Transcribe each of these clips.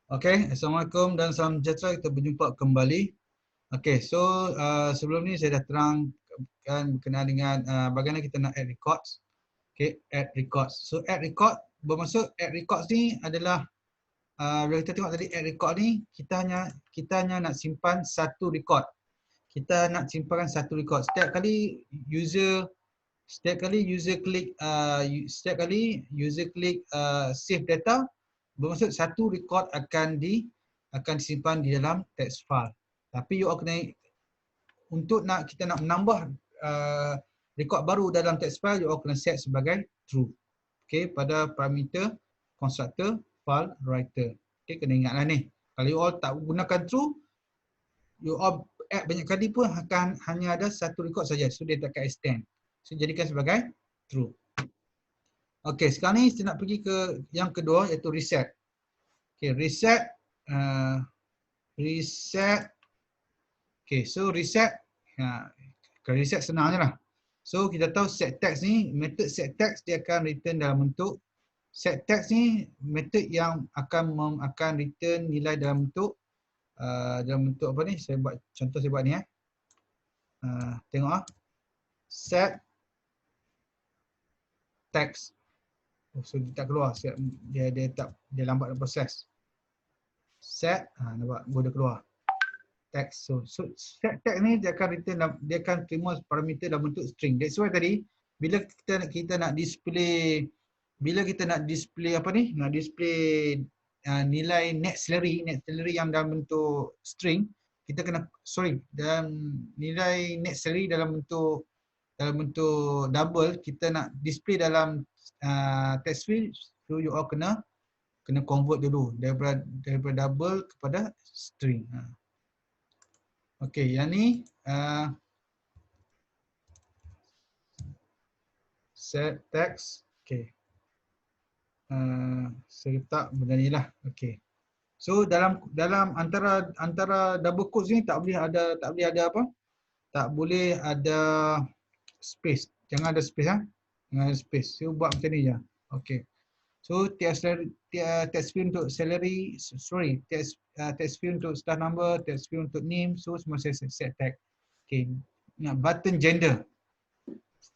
Okay, Assalamualaikum dan salam sejahtera. Kita berjumpa kembali. Okay, so sebelum ni saya dah terangkan berkenaan dengan bagaimana kita nak add records. Okay, add records. So add record bermaksud add records ni adalah bila kita tengok tadi add record ni kita hanya nak simpan satu record. Kita nak simpan satu record. Setiap kali user klik save data, bermaksud satu record akan disimpan di dalam text file. Tapi you all kena untuk kita nak menambah record baru dalam text file, you all kena set sebagai true. Okay, pada parameter constructor file writer. Okay, kena ingatlah ni. Kalau you all tak gunakan true, you all add banyak kali pun akan hanya ada satu record saja. So dia tak akan extend. So jadikan sebagai true. Okay, sekarang ni saya nak pergi ke yang kedua iaitu reset. Okay, reset. Okay, so reset. Kalau reset senang je lah. So kita tahu set text ni, method set text dia akan return dalam bentuk. Set text ni method yang akan return nilai dalam bentuk apa ni? Saya buat contoh, saya buat ni tengok set text. Oh, so dia tak keluar, dia lambat dalam proses. Set, nampak boleh keluar text. So set text ni dia akan terima parameter dalam bentuk string. That's why tadi bila kita nak display apa ni? Nak display nilai net salary yang dalam bentuk string, kita kena dalam nilai net salary dalam bentuk double, kita nak display dalam text field, so you all kena convert dulu daripada double kepada string. Okey, yang ni set text. Okey. Saya letak benda ni lah. Okey. So dalam antara double quotes ni tak boleh ada apa? Tak boleh ada space. Jangan ada space Jangan ada space. So buat macam ni je. Okey. So text field untuk salary, text field untuk staff number, text field untuk name, so semua saya set tag. Okey. Button gender.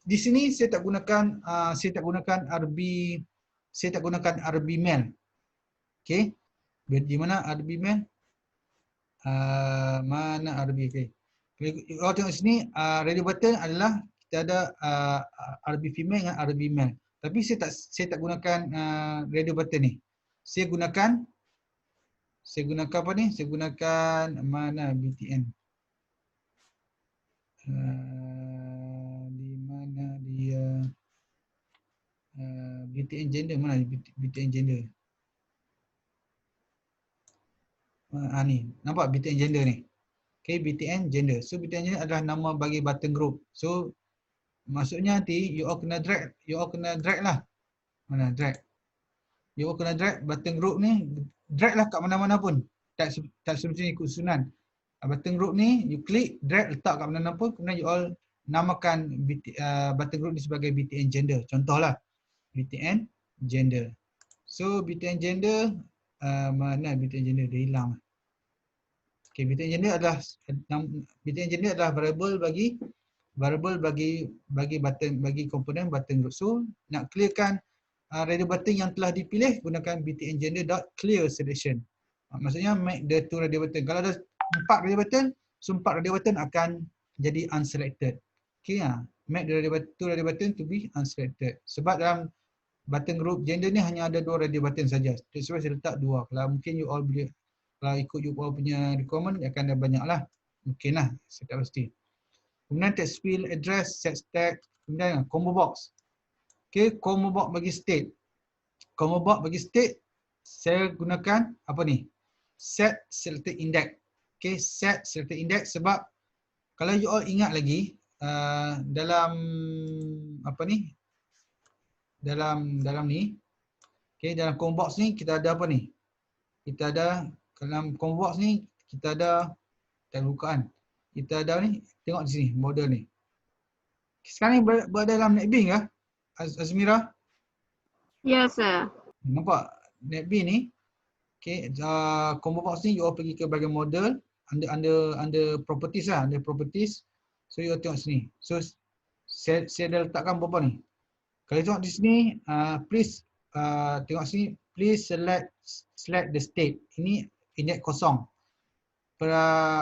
Di sini saya tak gunakan RB mail. Okey. Di mana RB mail? Mana RB? Okey. Kalau tengok sini radio button adalah kita ada RB female dengan RB male. Tapi saya tak gunakan radio button ni. Saya gunakan apa ni? Saya gunakan mana BTN. Di mana dia? BTN gender mana? BTN gender. Ni. Nampak BTN gender ni? Okay, BTN gender. So BTN gender adalah nama bagi button group. So maksudnya nanti you all kena drag lah. Mana drag? You all kena drag button group ni, drag lah kat mana-mana pun. Tak semestinya ikut susunan. Button group ni you klik, drag, letak kat mana-mana pun, kemudian you all namakan button group ni sebagai BTN gender. Contohlah BTN gender. So BTN gender mana BTN gender dia hilang. Okay, BTN gender adalah variable bagi komponen button group. So nak clearkan radio button yang telah dipilih, gunakan BTN gender.clear selection. Maksudnya make the two radio button. Kalau ada 4 radio button, so 4 radio button akan jadi unselected. Okay, make the two radio button to be unselected. Sebab dalam button group gender ni hanya ada 2 radio button saja. That's why saya letak 2. Kalau mungkin you all boleh, kalau ikut you all punya requirement, akan ada banyak lah. Mungkin lah, saya tak pasti. Kemudian text field, address, set text, kemudian combo box. Okay, combo box bagi state. Combo box bagi state, saya gunakan apa ni? Set selected index. Okay, set selected index sebab kalau you all ingat lagi dalam apa ni? Dalam ni. Okay, dalam combo box ni kita ada apa ni? Kita ada dalam combo box ni kita ada bukaan. Kita ada ni, tengok di sini model ni. Sekarang ni berada dalam NetBeans ke? Azmira? Ya, sir. Nampak NetBeans ni? Okay, combo box ni you all pergi ke bahagian model, under properties lah, under properties. So you all tengok sini. So saya dah letakkan berapa ni. Kalau tengok di sini, please tengok sini, please select the state. Ini indeks kosong.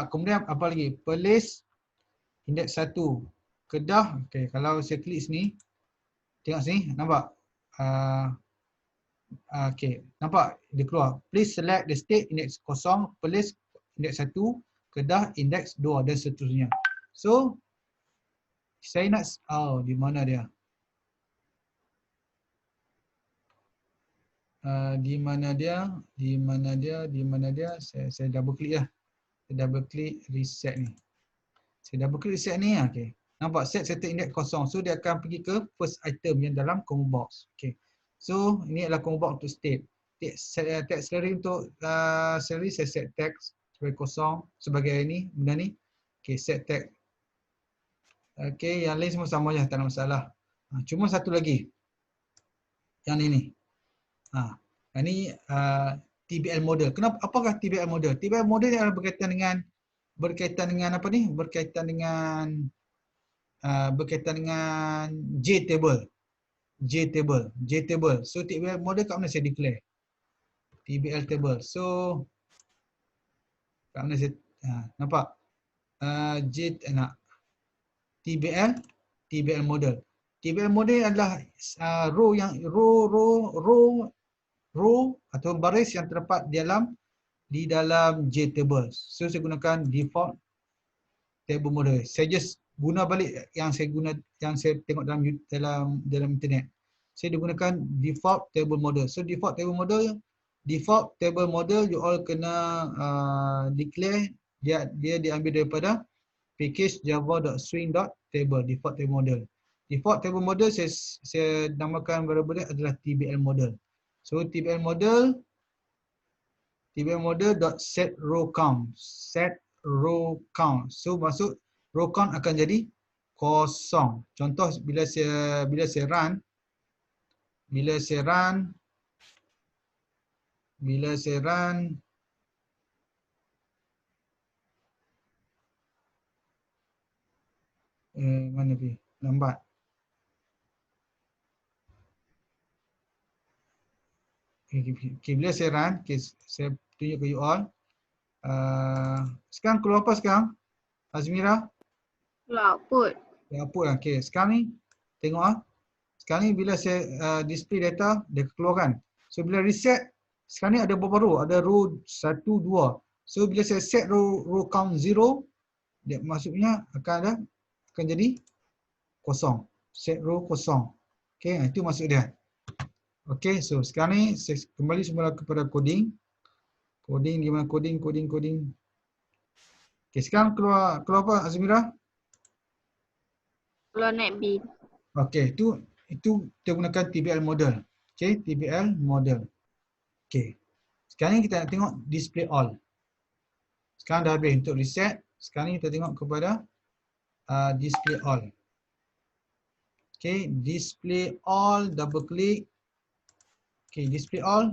Kemudian apa lagi? Place indeks 1. Kedah, okay, kalau saya klik sini, tengok sini, nampak? Okay, nampak dia keluar. Please select the state indeks 0, place indeks 1, Kedah indeks 2 dan seterusnya. So, saya nak, di mana dia? Di mana dia? Saya double klik lah. Saya double klik reset ni. Saya double klik reset ni, okay. Nampak set setting index 0. So dia akan pergi ke first item yang dalam combo box. Okay. So ini adalah combo box untuk state. Text salary untuk salary saya set text sebagai 0 sebagai ini benda ni. Okay, set text. Okay, yang lain semua sama je, tak ada masalah. Cuma satu lagi. Yang ini. Yang ni TBL model. Kenapa? Apakah TBL model? TBL model ni adalah berkaitan dengan apa ni? Berkaitan dengan JTable. So TBL model kat mana saya declare? TBL table. So kat mana saya nampak? TBL model. TBL model adalah row atau baris yang terdapat di dalam JTable. So saya gunakan default table model. Saya just guna balik yang saya tengok dalam internet. Saya gunakan default table model. So default table model you all kena declare dia diambil daripada package java.swing.table default table model. Default table model saya namakan variable adalah TBL model. So TBL model .set row count. So maksud row count akan jadi kosong. Contoh bila saya run mana pergi? Lambat. Okay, bila saya run, saya tunjuk ke you all. Sekarang keluar apa sekarang? Azmira? Keluar output. Output lah. Okay, sekarang ni tengok sekarang ni bila saya display data, dia keluar kan. So bila reset, sekarang ni ada berapa row? Ada row 1, 2. So bila saya set row count 0, dia maksudnya akan jadi kosong. Set row kosong. Okay, itu maksud dia. Okay, so sekarang ni saya kembali semula kepada coding. Coding di mana coding. Okay, sekarang keluar apa Azmira? Keluar NetBeans. Okay, itu kita gunakan TBL model. Okay, TBL model. Okay. Sekarang ni kita nak tengok display all. Sekarang dah habis untuk reset. Sekarang ni kita tengok kepada display all. Okay, display all, double click. Okay, display all.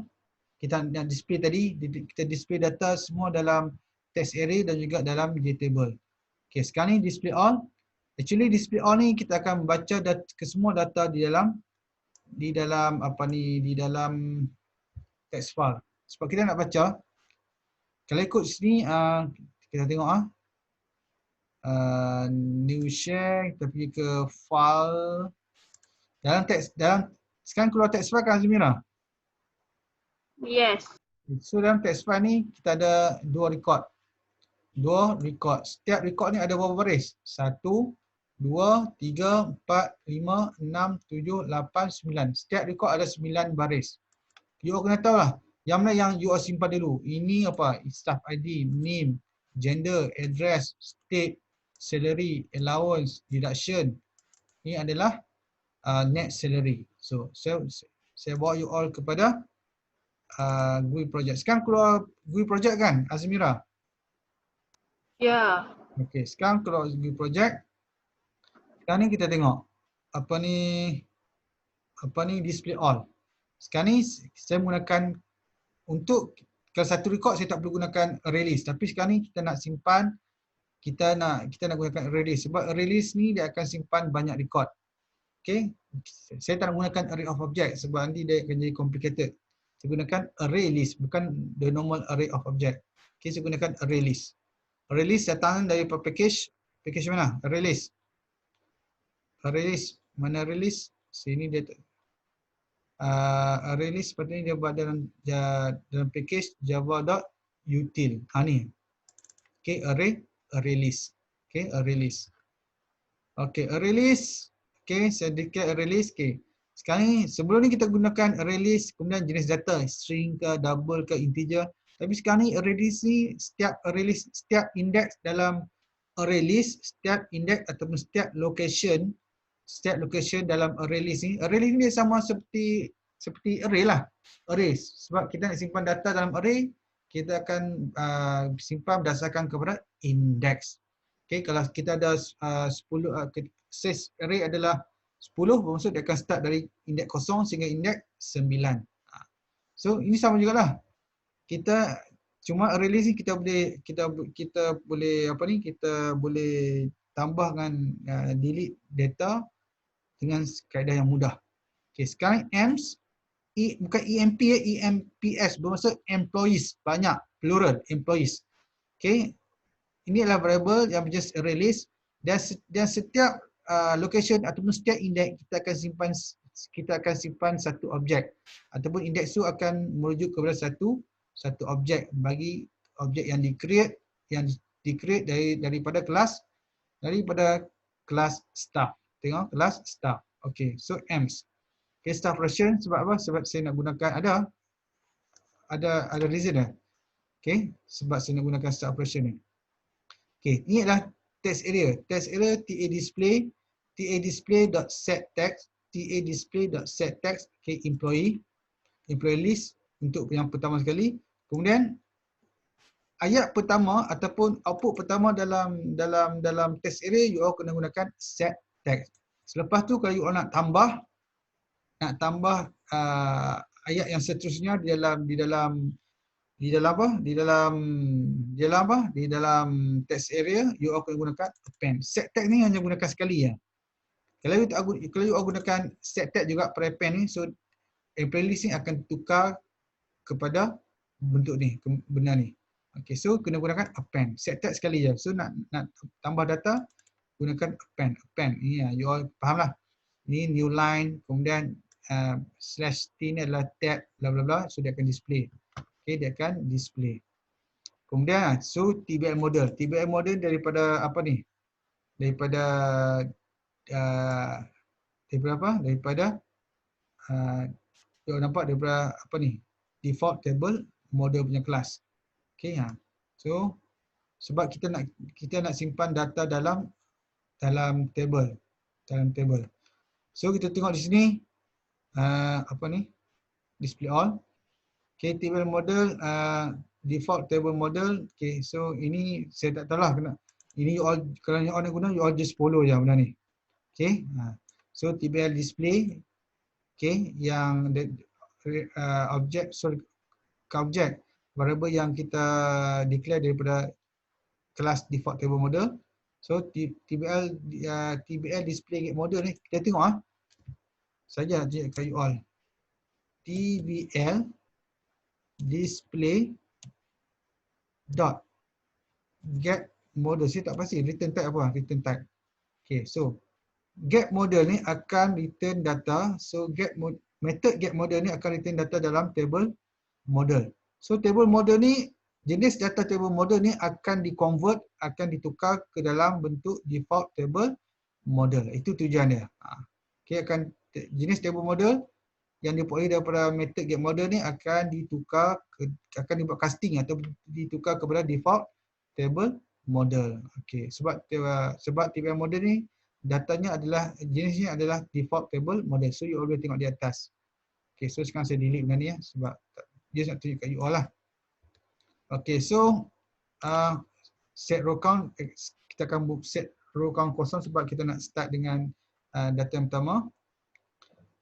Kita nak display tadi, kita display data semua dalam text array dan juga dalam JTable. Okay, sekarang ni display all. Actually display all ni kita akan baca ke semua data di dalam text file. Sebab kita nak baca, kalau ikut sini kita tengok new share, kita pergi ke file dalam sekarang keluar text file kan Azmira? Yes. So dalam text file ni kita ada dua record. Setiap record ni ada berapa baris? 1, 2, 3, 4, 5, 6, 7, 8, 9. Setiap record ada 9 baris. You all kena tahu lah, yang mana yang you all simpan dulu. Ini apa? Staff ID, name, gender, address, state, salary, allowance, deduction. Ini adalah net salary. So, saya bawa you all kepada GUI project. Sekarang keluar GUI project kan, Azmira? Ya. Okay, sekarang keluar GUI project. Sekarang ni kita tengok apa ni display all. Sekarang ni saya menggunakan untuk Kalau satu record saya tak perlu gunakan array list, tapi sekarang ni kita nak simpan, kita nak gunakan array list sebab array list ni dia akan simpan banyak record. Okey. Saya tak nak gunakan array of object sebab nanti dia akan jadi complicated. Saya gunakan array list, bukan the normal array of object. Okey, saya gunakan array list. Array list datang dari package mana? Array list. Array list, mana array list? Sini dia array list sepatutnya dia buat dalam package java.util. Ni. Okey, array list. Okey, array list. Okey, array list. Okey, saya declare array list. Okey. Sekarang ni sebelum ni kita gunakan array list, kemudian jenis data string ke, double ke, integer. Tapi sekarang ni array list ni setiap index dalam array list, setiap index ataupun setiap location dalam array list ni dia sama seperti array lah. Array sebab kita nak simpan data dalam array, kita akan simpan berdasarkan kepada index. Okey, kalau kita ada 10 size array adalah 10, bermaksud dia akan start dari indeks 0 sehingga indeks 9. So ini sama jugalah. Kita cuma array list ni kita boleh tambah dengan delete data dengan kaedah yang mudah. Okey, sekarang bukan EMPS bermaksud employees, banyak, plural employees. Okey. Ini adalah variable yang berjenis array list dan setiap location ataupun setiap indeks kita akan simpan satu objek ataupun indeks tu akan merujuk kepada satu objek bagi objek yang di-create daripada kelas staff. Tengok kelas staff. Okey, so EMS. Okay, staff version sebab apa? Sebab saya nak gunakan ada reason dah. Okey, sebab saya nak gunakan staff version ni. Okey, ini adalah text area. Text area ta_display.setText, ta_display.setText, okey, employee list untuk yang pertama sekali. Kemudian ayat pertama ataupun output pertama dalam text area you all kena gunakan setText. Selepas tu kalau you all nak tambah ayat yang seterusnya di dalam text area you all kena gunakan append. SetText ni hanya gunakan sekali ya. Kalau you gunakan setText juga append ni, so employee list ni akan tukar kepada bentuk ni, benda ni. Okey, so kena gunakan append. SetText sekali je. So nak tambah data gunakan append. Ini ya, you all faham lah. Ini new line, kemudian /t ni adalah tab bla bla bla, so dia akan display. Okey, dia akan display. Kemudian so TBL model. TBL model daripada apa ni? Daripada nampak daripada apa ni? Default table model punya kelas. Okey ha. So sebab kita nak simpan data dalam table. So kita tengok di sini display all. Okay, table model, default table model. Okay, so ini saya tak tahulah ini you all, kalau you all nak guna, you all just follow je benda ni. Okay, so TBL display. Okay, yang object variable yang kita declare daripada kelas default table model. So TBL display get model ni kita tengok saja je kat you all. TBL display dot get model. Saya tak pasti return type apa, return type. Okay, so get model ni akan return data. So method get model ni akan return data dalam table model. So table model ni, jenis data table model ni akan di-convert, akan ditukar ke dalam bentuk default table model. Itu tujuan dia. Okay, jenis table model yang diperoleh daripada method get model ni akan dibuat casting atau ditukar kepada default table model. Okey, sebab TBL model ni datanya adalah jenisnya adalah default table model. So you all boleh tengok di atas. Okey, so sekarang saya delete benda ni sebab dia nak tunjuk kat you all lah. Okey, so set row count, kita akan set row count kosong sebab kita nak start dengan data yang pertama.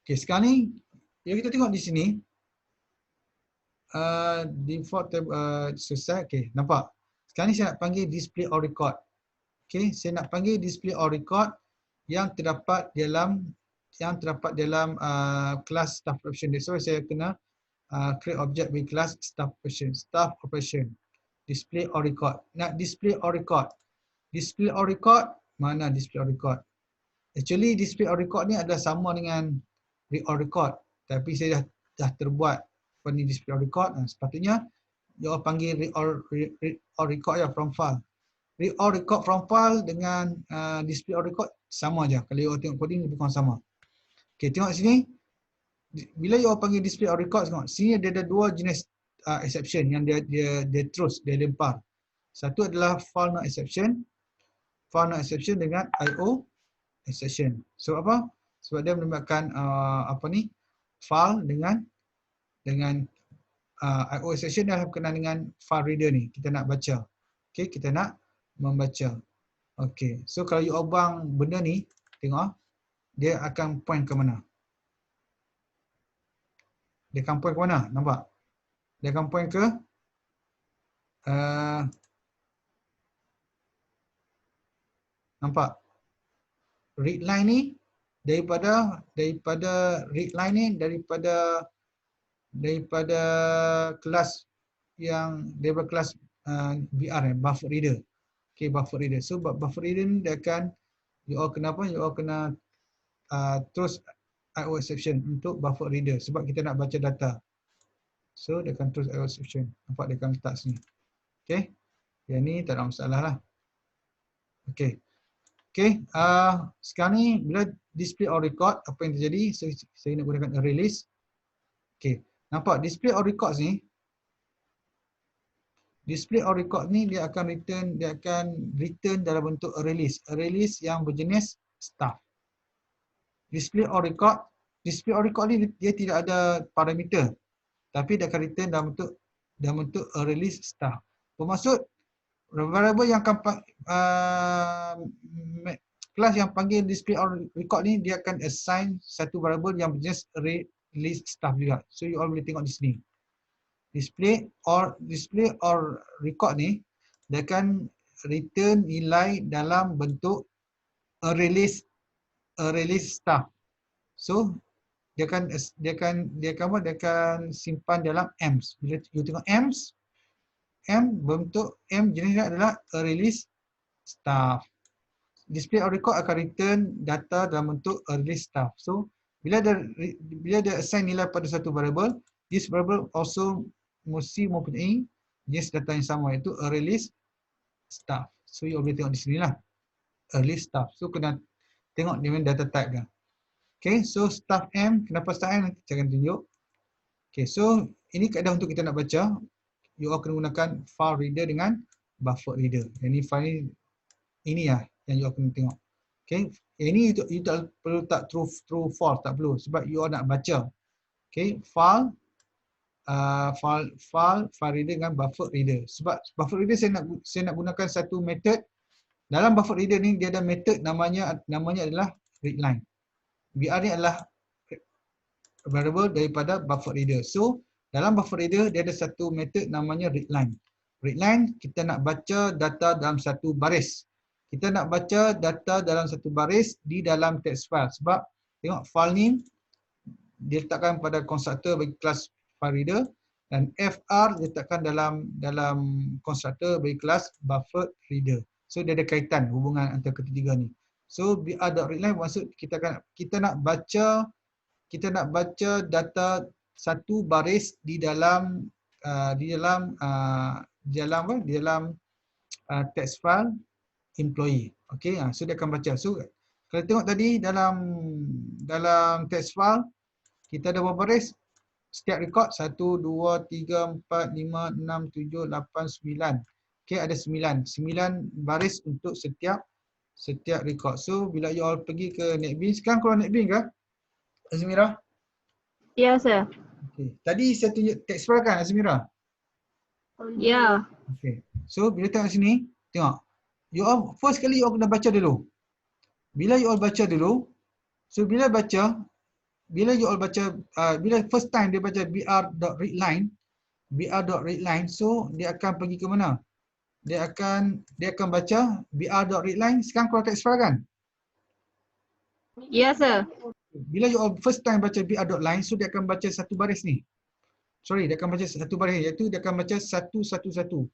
Okey, sekarang ni yang kita tengok di sini, default tab, selesai. Okey, nampak? Sekarang ni saya nak panggil display or record. Okey, saya nak panggil display or record yang terdapat dalam kelas staff operation. So saya kena create object with class staff operation. Display or record. Nak display or record. Display or record, mana display or record? Actually display or record ni adalah sama dengan read or record. Tapi saya dah terbuat ni display or record. Sepatutnya you all panggil read or record ya from file. Read or record from file dengan display or record sama aja. Kalau you all tengok coding lebih kurang sama. Okey, tengok sini. Bila you all panggil display or record, tengok sini dia ada dua jenis exception yang dia terus dia lempar. Satu adalah file no exception. File no exception dengan IO exception. So apa? Sebab dia melibatkan file dengan IO exception dah berkenaan dengan file reader ni. Kita nak baca. Okey, kita nak membaca. Okey. So kalau you all buang benda ni, tengok dia akan point ke mana? Dia akan point ke mana? Nampak? Dia akan point ke nampak? Read line ni daripada read line ni daripada kelas daripada kelas BR buffer reader. Okey, buffer reader. So buffer reader ni dia akan you all kena terus IO exception untuk buffer reader sebab kita nak baca data. So dia akan terus IO exception. Nampak dia akan letak sini. Okey. Yang ni tak ada masalah lah. Okey. Okey, sekarang ni bila display or record apa yang terjadi? Saya nak gunakan array list. Okey, nampak display or records ni. Display or record ni dia akan return dalam bentuk array list. Array list yang berjenis staff. Display or record ni dia tidak ada parameter. Tapi dia akan return dalam bentuk array list staff. Bermaksud variable yang akan kelas yang panggil display or record ni dia akan assign satu variable yang berjenis array list staff juga. So you all boleh tengok di sini. Display or record ni dia akan return nilai dalam bentuk array list staff. So dia akan simpan dalam ems. Bila you tengok ems, bentuk jenisnya adalah array list staff. Display or record akan return data dalam bentuk array list staff. So bila dia assign nilai pada satu variable, this variable also mesti mempunyai jenis data yang sama iaitu array list staff. So you boleh tengok di sini lah. Array list staff. So kena tengok dengan data type dia. Okay, so staff M, kenapa staff M nanti saya akan tunjuk. Okay, so ini kaedah untuk kita nak baca. You all kena gunakan file reader dengan buffer reader. Ini file ini lah yang you all kena tengok. Okay, ini you tak perlu tak true false, tak perlu sebab you all nak baca. Okay, file reader dengan buffer reader. Sebab buffer reader saya nak gunakan satu method. Dalam buffer reader ni dia ada method namanya adalah readline. BR ni adalah variable daripada buffer reader. So dalam buffer reader dia ada satu method namanya readline. Readline kita nak baca data dalam satu baris. Kita nak baca data dalam satu baris di dalam text file. Sebab tengok file ni diletakkan pada konstruktor bagi kelas file reader dan FR diletakkan dalam konstruktor bagi kelas buffer reader. So dia ada kaitan hubungan antara ketiga ni. So BR.readline maksud kita nak baca data satu baris di dalam text file employee. Okey, so dia akan baca. So kalau tengok tadi dalam text file kita ada berapa baris? Setiap record 1 2 3 4 5 6 7 8 9. Okey, ada 9 baris untuk setiap record. So bila you all pergi ke NetBeans, sekarang keluar NetBeans ke Azmira? Ya, sir. Okey. Tadi saya tunjuk text file kan Azmira? Ya. Okey. So bila tengok sini, tengok. You all first kali you all kena baca dulu. Bila you all baca dulu, so bila you all baca bila first time dia baca br.readline, br.readline. So dia akan pergi ke mana? Dia akan baca br.readline. Sekarang keluar text file kan? Ya, sir. Bila you all first time baca br.line, so dia akan baca satu baris ni. Sorry, dia akan baca satu baris, iaitu dia akan baca 111.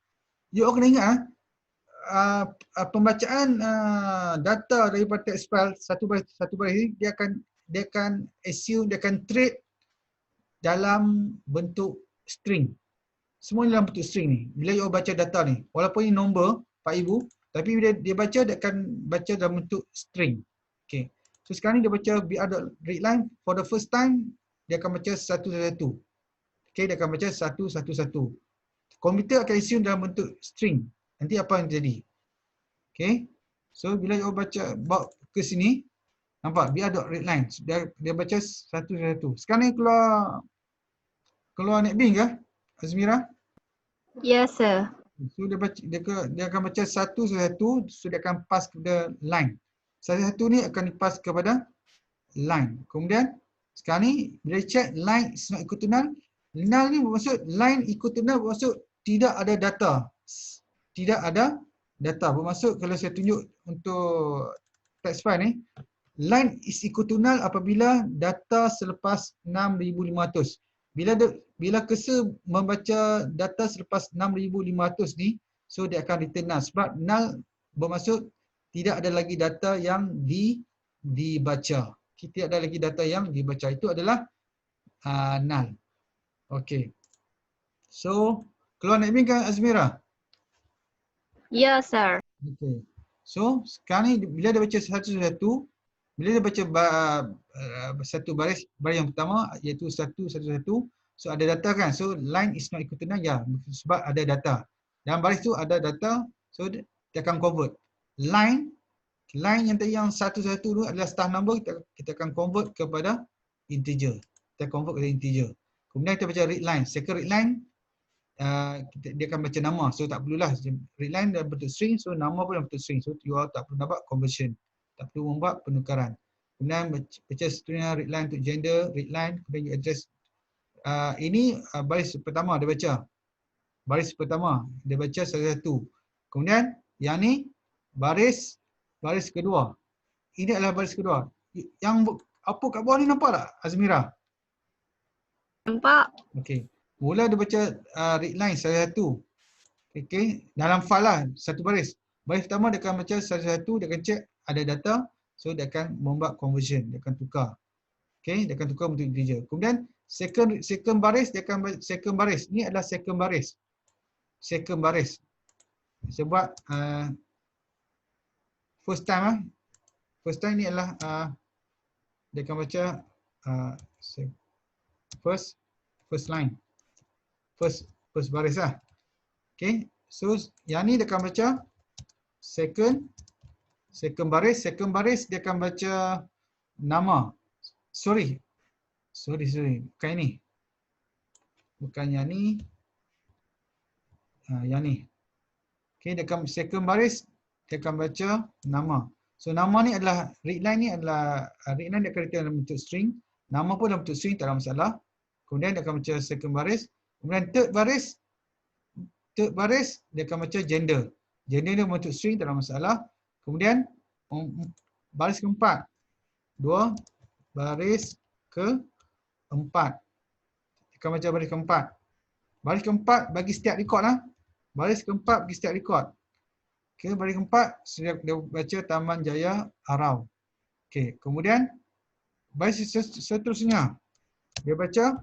You all kena ingat pembacaan data daripada text file satu baris ni, dia akan assume, dia akan treat dalam bentuk string. Semua dalam bentuk string ni. Bila you all baca data ni, walaupun ini nombor 4000, tapi bila dia baca, dia akan baca dalam bentuk string. Okay. So sekarang ni dia baca br.readline for the first time, dia akan baca 111. Okay, dia akan baca 111. Komputer akan assume dalam bentuk string. Nanti apa yang terjadi? Okay. So bila you bawa ke sini, nampak br.readline. Dia baca 111. Sekarang ni keluar NetBeans ke, Azmira? Ya, sir. So dia akan baca 111, so dia akan pass kepada line. 11 ni akan dipass kepada line. Kemudian sekarang ni bila check line is not equal to null, null ni bermaksud line equal to null bermaksud tidak ada data. Tidak ada data. Bermaksud kalau saya tunjuk untuk text file ni, line is equal to null apabila data selepas 6500. Bila cursor membaca data selepas 6500 ni, so dia akan return null. Sebab null bermaksud tidak ada lagi data yang dibaca. Tidak ada lagi data yang dibaca. Itu adalah null. Okay. So, keluar NetBeans kan, Azmira? Ya, sir. Okay. So, sekarang ni bila dia baca satu-satu, bila dia baca satu baris yang pertama iaitu 111, so ada data kan? So, line is not equal to null, ya, sebab ada data. Dalam baris tu ada data, so dia akan convert. Line yang tadi yang 111 tu adalah start number, kita akan convert kepada integer. Kita convert kepada integer. Kemudian kita baca read line. Second read line, dia akan baca nama. So tak perlulah. Read line dalam bentuk string, so nama pun dalam bentuk string. So you all tak perlu nak buat conversion. Tak perlu membuat penukaran. Kemudian baca seterusnya read line untuk gender, read line, kemudian you address. Ini baris pertama dia baca. Baris pertama dia baca 111. Kemudian yang ni baris kedua. Ini adalah baris kedua. Yang apa kat bawah ni nampak tak, Azmira? Nampak? Okey. Mula dia baca read line 111. Okey, dalam file lah, satu baris. Baris pertama dia akan baca 111, dia akan check ada data, so dia akan membuat conversion, dia akan tukar. Okey, dia akan tukar bentuk integer. Kemudian second baris, dia akan baca second baris. Ini adalah second baris. Second baris. Sebab first time ni adalah dia akan baca first line. First baris lah. Okay. So yang ni dia akan baca second baris. Second baris dia akan baca nama. Sorry. Bukan ini. Bukan yang ni. Yang ni. Okay, dia akan second baris dia akan baca nama. So nama ni adalah read line ni adalah read line dia akan return dalam bentuk string. Nama pun dalam bentuk string, tak ada masalah. Kemudian dia akan baca second baris. Kemudian third baris dia akan baca gender. Gender dia bentuk string, tak ada masalah. Kemudian baris keempat. Baris keempat. Dia akan baca baris keempat. Baris keempat bagi setiap rekod lah. Baris keempat bagi setiap rekod. Okay, baris keempat dia baca Taman Jaya Arau. Okay, kemudian baris seterusnya dia baca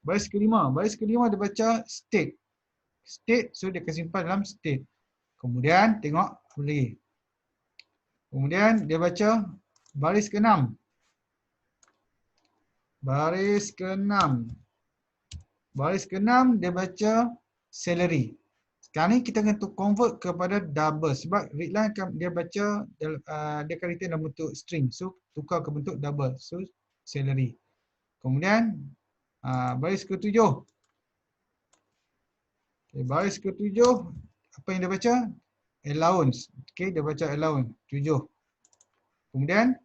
baris kelima. Baris kelima dia baca state. State, so dia akan simpan dalam state. Kemudian tengok apa lagi. Kemudian dia baca baris keenam. Baris keenam dia baca salary. Sekarang ni kita akan convert kepada double sebab read line dia baca dia akan return dalam bentuk string. So tukar ke bentuk double. So salary. Kemudian baris ketujuh. Okay, baris ketujuh apa yang dia baca? Allowance. Okay, dia baca allowance 7. Kemudian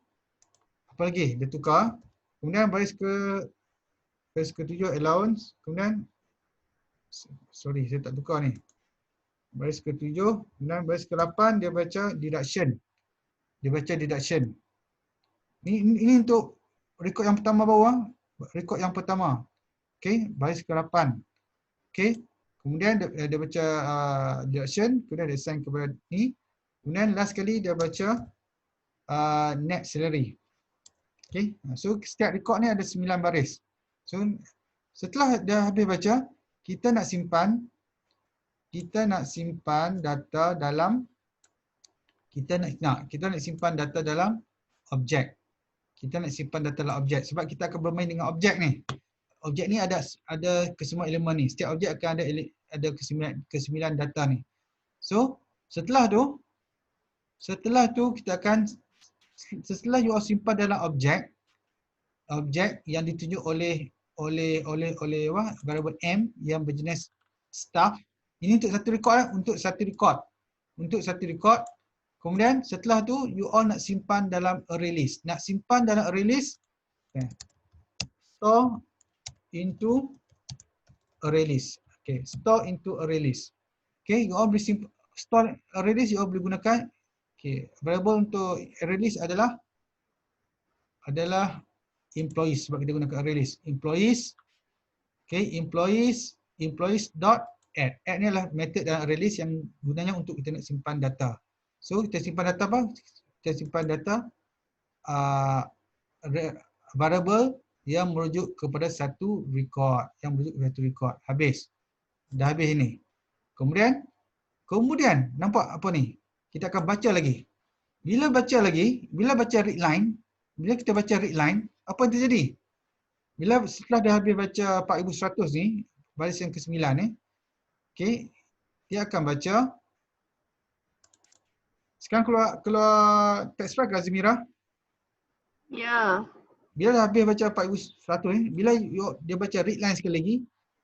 apa lagi? Dia tukar. Kemudian baris ketujuh allowance. Kemudian Sorry, saya tak tukar ni. Baris ke-7, kemudian baris ke-8 dia baca deduction. Dia baca deduction. Ini untuk rekod yang pertama bawah, rekod yang pertama. Okey, baris ke-8. Okey. Kemudian dia baca deduction, kemudian dia assign kepada ni. Kemudian last kali dia baca net salary. Okey. So setiap rekod ni ada 9 baris. So setelah dah habis baca, kita nak simpan data dalam kita nak simpan data dalam objek. Kita nak simpan data dalam objek sebab kita akan bermain dengan objek ni. Objek ni ada kesemua elemen ni. Setiap objek akan ada kesembilan data ni. So, setelah tu kita akan setelah you simpan dalam objek yang ditunjuk oleh variable M yang berjenis staff. Ini untuk satu rekod. Kemudian setelah tu you all nak simpan dalam array list. Nak simpan dalam array list, store into array list. Okay, store into array list. Okay, you all boleh store array list, you all boleh gunakan. Okay, variable untuk array list adalah employees sebab kita gunakan array list. Employees. Okay, employees dot add. Add ni adalah method dalam array list yang gunanya untuk kita nak simpan data. So kita simpan data apa? Kita simpan data variable yang merujuk kepada satu record, Habis. Dah habis ini. Kemudian nampak apa ni? Kita akan baca lagi. Bila baca read line, bila kita baca read line, apa yang terjadi? Setelah dah habis baca 4100 ni, baris yang ke-9 ni, okey, dia akan baca. Sekarang keluar text file ke Azmira? Ya. Bila dah habis baca 4100 ni, bila dia baca read line sekali lagi,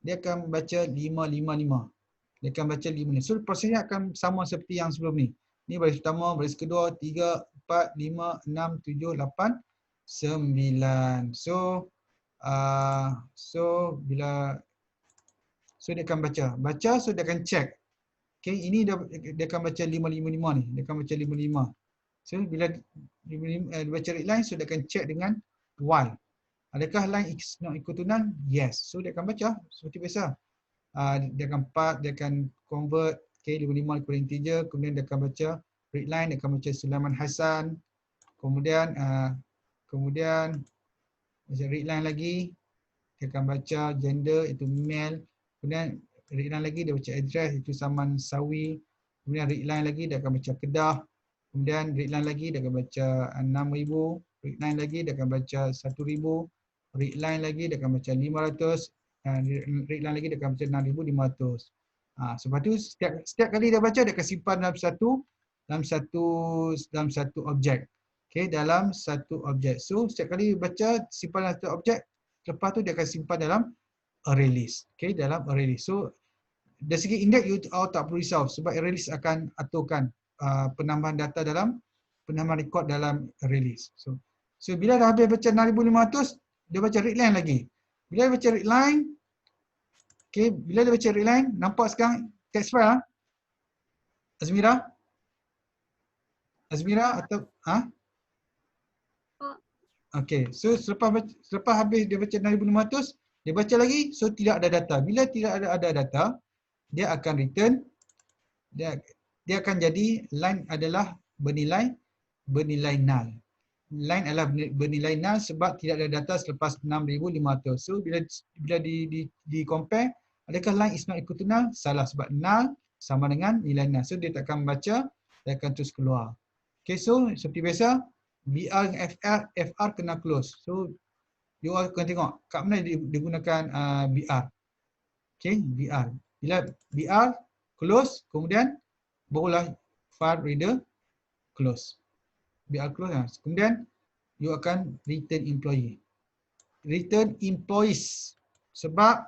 dia akan baca 555. Dia akan baca 5 ni. So prosesnya akan sama seperti yang sebelum ni. Ni baris pertama, baris kedua, 3, 4, 5, 6, 7, 8, 9. So dia akan baca, so dia akan check. Okay, ini dia akan baca 555 ni. Dia akan baca 55. So bila dia baca read line, so dia akan check dengan while. Adakah line is not equal to none? Yes. So dia akan baca seperti biasa. Dia akan part, dia akan convert 55 kepada integer, kemudian dia akan baca read line, dia akan baca Sulaiman Hassan. Kemudian baca read line lagi, dia akan baca gender itu male. Kemudian read line lagi dia baca address itu Saman Sawi. Kemudian read line lagi dia akan baca Kedah. Kemudian read line lagi dia akan baca 6,000. Read line lagi dia akan baca 1,000. Read line lagi dia akan baca 500. Read line lagi dia akan baca 6,500. Sebab tu setiap kali dia baca dia akan simpan dalam satu objek. Okay, dalam satu objek. So setiap kali baca simpan dalam satu objek, lepas tu dia akan simpan dalam array list. Okay, dalam array list. So dari segi index you tak perlu risau sebab array list akan aturkan penambahan data penambahan rekod dalam array list. So bila dah habis baca 6,500, dia baca read line lagi. Bila dia baca read line, okay, bila dia baca read line, nampak sekarang text file Azmira atau Okay, so selepas habis dia baca 6,500, dia baca lagi, so tidak ada data. Bila tidak ada data, dia akan return, dia akan jadi line adalah bernilai null. Line adalah bernilai null sebab tidak ada data selepas 6,500. So bila di compare, adakah line is not equal to null? Salah sebab null sama dengan nilai null. So dia tak akan baca, dia akan terus keluar. Okay, so seperti biasa, BR dengan FR kena close. So you all akan tengok kat mana digunakan BR. Okay, BR. Bila BR close, kemudian barulah file reader close. BR close. Kemudian you akan return employee. Return employees. Sebab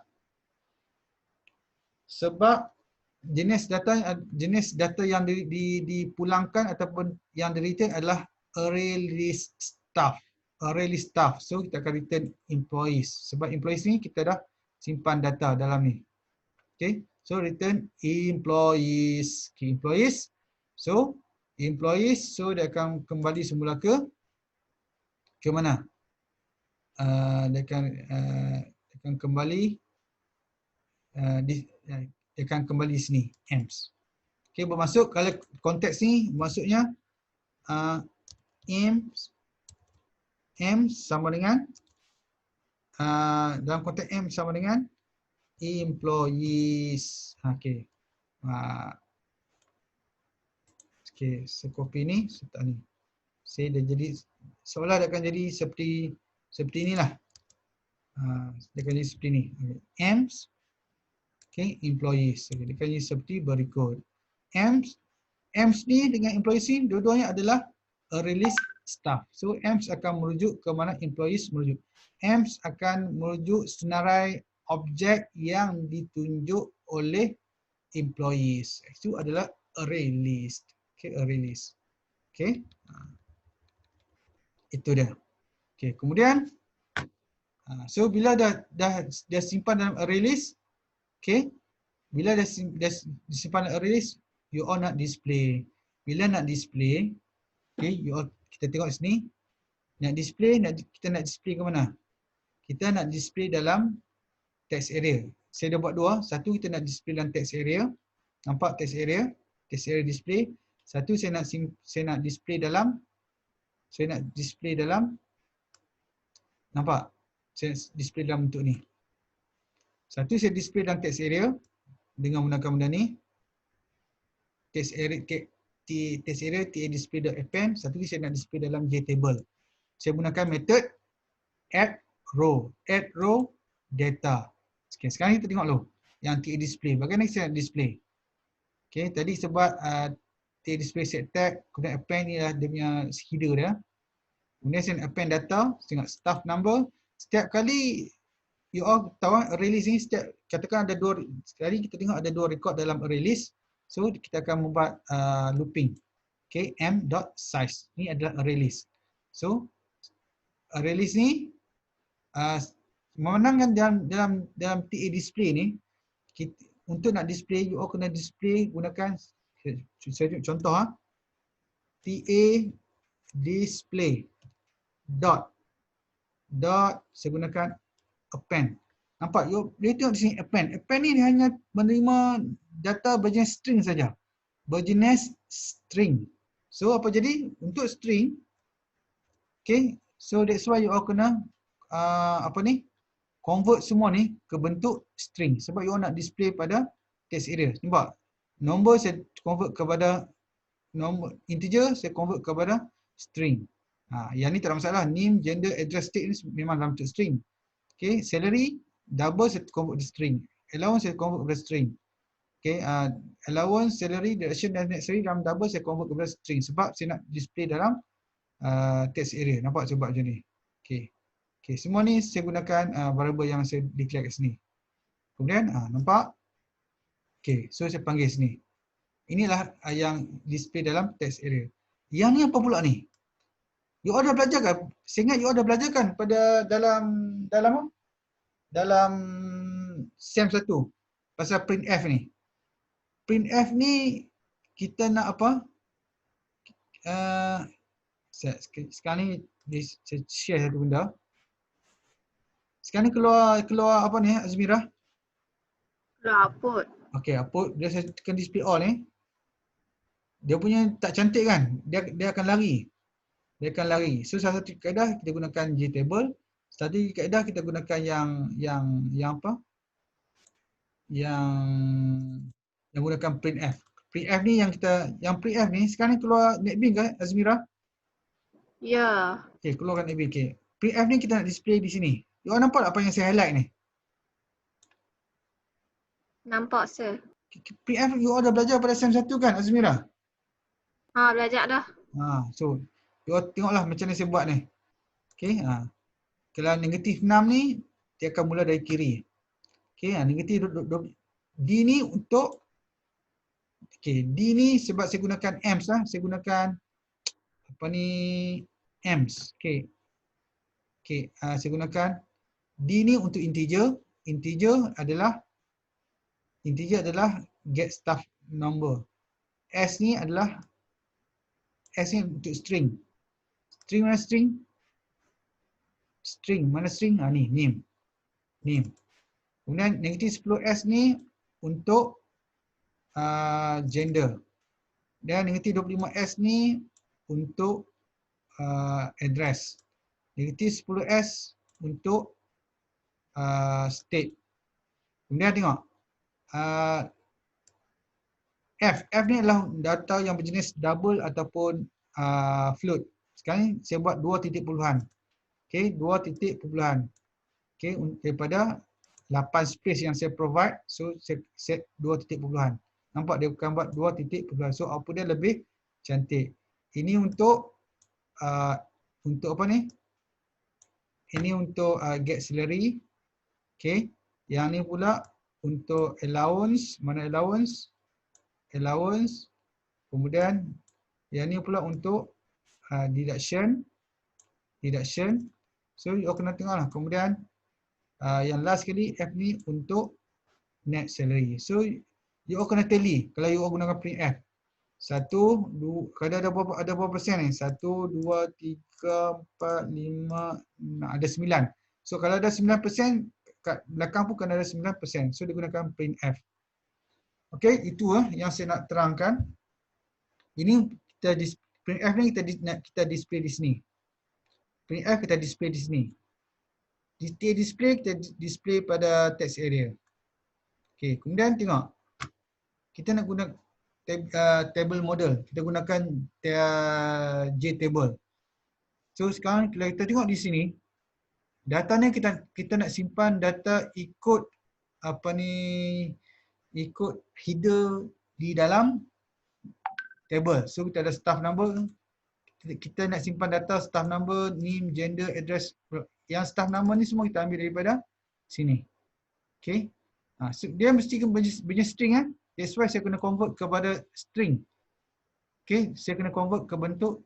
jenis data yang dipulangkan ataupun yang di-return adalah array list staff. So kita akan return employees. Sebab employees ni kita dah simpan data dalam ni. Okay, so return employees. Okay, employees. So employees, so dia akan kembali semula ke mana? Dia akan kembali dia akan kembali di sini, EMS. Okay, bermaksud kalau konteks ni maksudnya EMS sama dengan dalam konteks EMS sama dengan employees. Okay. Okay, saya copy ni, saya letak ni. Saya dah jadi, seolah dia akan jadi seperti inilah. Dia akan jadi seperti ni. Okay. EMS, okay, employees. Okay, dia akan jadi seperti berikut. EMS ni dengan employees ni, dua-duanya adalah a release staff. So, EMS akan merujuk ke mana employees merujuk. EMS akan merujuk senarai objek yang ditunjuk oleh employees. Itu adalah array list. Okay, array list. Okay. Itu dia. Okay, kemudian so bila dah simpan dalam array list, okay, bila dah disimpan dalam array list, you all nak display. Bila nak display, okay, you all, kita tengok sini, nak display, kita nak display ke mana? Kita nak display dalam text area. Saya dah buat dua. Satu, kita nak display dalam text area. Nampak text area display. Satu, saya nak display dalam, nampak? Saya display dalam bentuk ni. Satu, saya display dalam text area dengan menggunakan benda ni. Text area TA display.append. Satu lagi saya nak display dalam JTable. Saya gunakan method add row data. Okay, sekarang kita tengok dulu yang TA display. Bagaimana saya nak display? Okay, tadi sebab TA display set tag, kemudian append ni lah dia punya header dia. Kemudian saya nak append data, tengok staff number. Setiap kali you all tahu array list ni, setiap katakan ada dua, sekali kita tengok ada dua record dalam array list. So kita akan membuat looping. Okay, m.size. Ni adalah array list. So array list ni memenangkan dalam TA display ni, untuk nak display, you all kena display gunakan, saya contoh TA display dot saya gunakan append. Nampak? Dia tengok di sini append. Append ni dia hanya menerima data berjenis string saja. Berjenis string. So apa jadi? Untuk string, okay, so that's why you all kena convert semua ni ke bentuk string. Sebab you all nak display pada text area. Nampak? Nombor saya convert kepada nombor integer, saya convert kepada string. Yang ni tak ada masalah. Name, gender, address, state ni memang dalam bentuk string. Okay, salary, double saya convert di string. Allowance saya convert kepada string. Okay, allowance, salary, direction dan necessary dalam double saya convert kepada string. Sebab saya nak display dalam text area. Nampak saya buat macam ni. Okay. Okay, semua ni saya gunakan variable yang saya declare kat sini. Kemudian, nampak? Okay, so saya panggil sini. Inilah yang display dalam text area. Yang ni apa pula ni? You all dah belajar kan? Saya ingat you all dah belajar kan pada dalam SEM 1 pasal printf ni. Printf ni kita nak apa? Sekarang ni saya share satu benda. Sekarang ni keluar apa ni Azmirah? Keluar output. Okey, output dia saya tekan display all ni. Dia punya tak cantik kan? Dia akan lari. Dia akan lari. So salah satu kaedah kita gunakan JTable. Satu kaedah kita gunakan yang apa? Yang gunakan printf. Printf ni yang printf ni sekarang ni keluar NetBeans kan Azmirah? Ya. Okey, keluarkan NetBeans. Okey. Printf ni kita nak display di sini. You all nampak apa yang saya highlight ni? Nampak sir. Printf you all dah belajar pada SEM 1 kan Azmirah? Belajar dah. So you all tengoklah macam mana saya buat ni. Okey, kalau negatif 6 ni dia akan mula dari kiri. Okey, negatif D ni untuk D ni sebab saya gunakan EMS lah, saya gunakan apa ni EMS. Okey, saya gunakan D ni untuk integer. Integer adalah integer adalah get staff number. S ni adalah S ni untuk string. String mana string? String mana string? Ni name. Name. Kemudian negatif 10S ni untuk gender. Dan negatif 25S ni untuk address. Negatif 10S untuk state. Kemudian tengok F ni adalah data yang berjenis double ataupun float. Sekarang ni saya buat 2 titik puluhan. Okey, 2 titik puluhan. Okey, daripada 8 space yang saya provide, so saya set 2 titik puluhan. Nampak dia bukan buat 2 titik puluhan. So output dia lebih cantik. Ini untuk apa ni? Ini untuk get salary. Okey. Yang ni pula untuk allowance. Mana allowance? Allowance. Kemudian yang ni pula untuk deduction. Deduction. So you kena tengoklah. Kemudian yang last sekali F ni untuk net salary. So you kena tally kalau you gunakan printf. 1, 2, kalau ada berapa persen ni? 1, 2, 3, 4, 5, 6, ada 9. So kalau ada 9%, kat belakang pun kena ada 9%. So dia gunakan printf. Okey, itu yang saya nak terangkan. Ini kita printf ni kita display di sini. Printf kita display di sini. Display kita display pada text area. Okey, kemudian tengok. Kita nak guna table model. Kita gunakan JTable. So sekarang kalau kita tengok di sini, data ni kita nak simpan data ikut ikut header di dalam table. So kita ada staff number. Kita nak simpan data staff number, name, gender, address. Yang staff number ni semua kita ambil daripada sini. Okay. So dia mesti punya string. That's why saya kena convert kepada string. Okay. Saya kena convert ke bentuk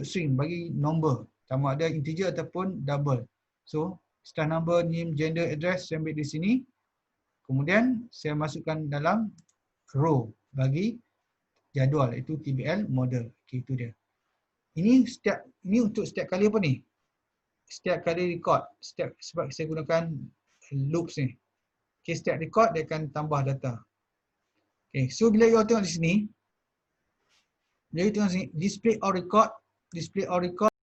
string bagi number. Sama ada integer ataupun double. So staff number, name, gender, address saya ambil di sini. Kemudian saya masukkan dalam row bagi jadual, iaitu TBL model. Okay, itu dia. Ini untuk setiap kali apa ni? Setiap kali record. Sebab saya gunakan loops ni. Okay, setiap record dia akan tambah data. Okay, so bila you tengok di sini, bila you tengok di sini, display all record